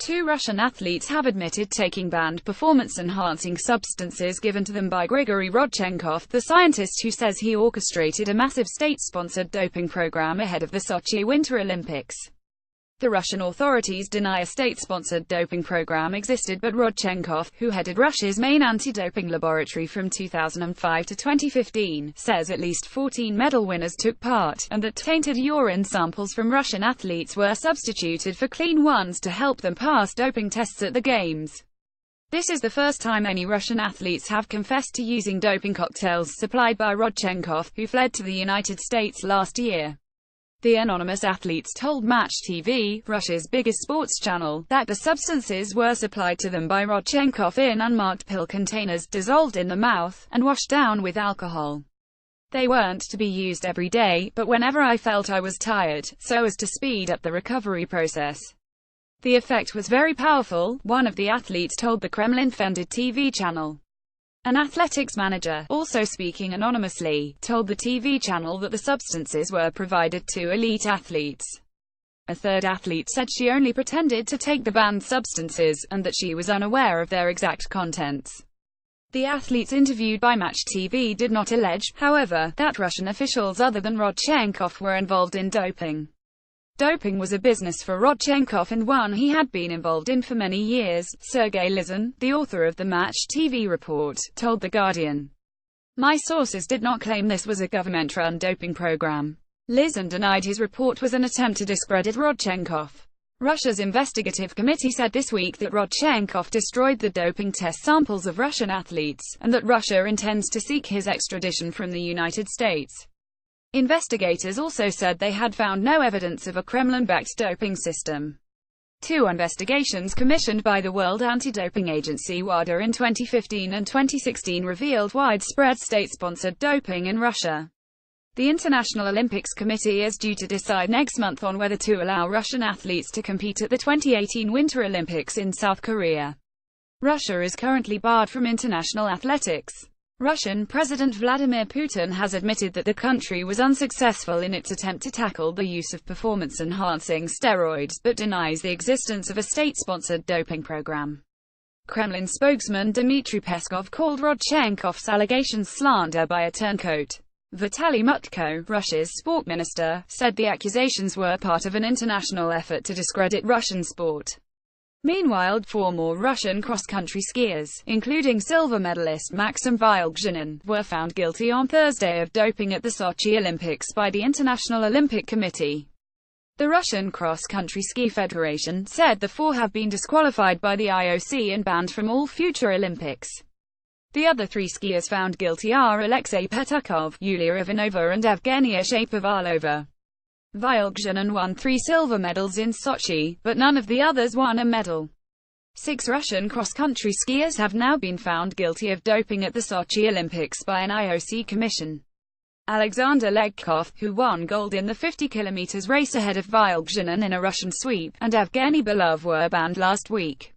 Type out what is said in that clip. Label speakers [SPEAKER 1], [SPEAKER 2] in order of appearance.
[SPEAKER 1] 2 Russian athletes have admitted taking banned performance-enhancing substances given to them by Grigory Rodchenkov, the scientist who says he orchestrated a massive state-sponsored doping program ahead of the Sochi Winter Olympics. The Russian authorities deny a state-sponsored doping program existed, but Rodchenkov, who headed Russia's main anti-doping laboratory from 2005 to 2015, says at least 14 medal winners took part, and that tainted urine samples from Russian athletes were substituted for clean ones to help them pass doping tests at the Games. This is the first time any Russian athletes have confessed to using doping cocktails supplied by Rodchenkov, who fled to the United States last year. The anonymous athletes told Match TV, Russia's biggest sports channel, that the substances were supplied to them by Rodchenkov in unmarked pill containers, dissolved in the mouth, and washed down with alcohol. They weren't to be used every day, but whenever I felt I was tired, so as to speed up the recovery process. The effect was very powerful, one of the athletes told the Kremlin-funded TV channel. An athletics manager, also speaking anonymously, told the TV channel that the substances were provided to elite athletes. A third athlete said she only pretended to take the banned substances, and that she was unaware of their exact contents. The athletes interviewed by Match TV did not allege, however, that Russian officials other than Rodchenkov were involved in doping. Doping was a business for Rodchenkov and one he had been involved in for many years, Sergei Lizin, the author of the Match TV report, told The Guardian. My sources did not claim this was a government-run doping program. Lizin denied his report was an attempt to discredit Rodchenkov. Russia's investigative committee said this week that Rodchenkov destroyed the doping test samples of Russian athletes, and that Russia intends to seek his extradition from the United States. Investigators also said they had found no evidence of a Kremlin-backed doping system. 2 investigations commissioned by the World Anti-Doping Agency WADA in 2015 and 2016 revealed widespread state-sponsored doping in Russia. The International Olympics Committee is due to decide next month on whether to allow Russian athletes to compete at the 2018 Winter Olympics in South Korea. Russia is currently barred from international athletics. Russian President Vladimir Putin has admitted that the country was unsuccessful in its attempt to tackle the use of performance-enhancing steroids, but denies the existence of a state-sponsored doping program. Kremlin spokesman Dmitry Peskov called Rodchenkov's allegations slander by a turncoat. Vitaly Mutko, Russia's sport minister, said the accusations were part of an international effort to discredit Russian sport. Meanwhile, 4 more Russian cross-country skiers, including silver medalist Maxim Vyolgzhinin, were found guilty on Thursday of doping at the Sochi Olympics by the International Olympic Committee. The Russian Cross-Country Ski Federation said the 4 have been disqualified by the IOC and banned from all future Olympics. The other 3 skiers found guilty are Alexei Petukov, Yulia Ivanova and Evgenia Shapovalova. Vyolgzhinin won 3 silver medals in Sochi, but none of the others won a medal. 6 Russian cross-country skiers have now been found guilty of doping at the Sochi Olympics by an IOC commission. Alexander Legkov, who won gold in the 50 km race ahead of Vyolgzhinin in a Russian sweep, and Evgeny Belov were banned last week.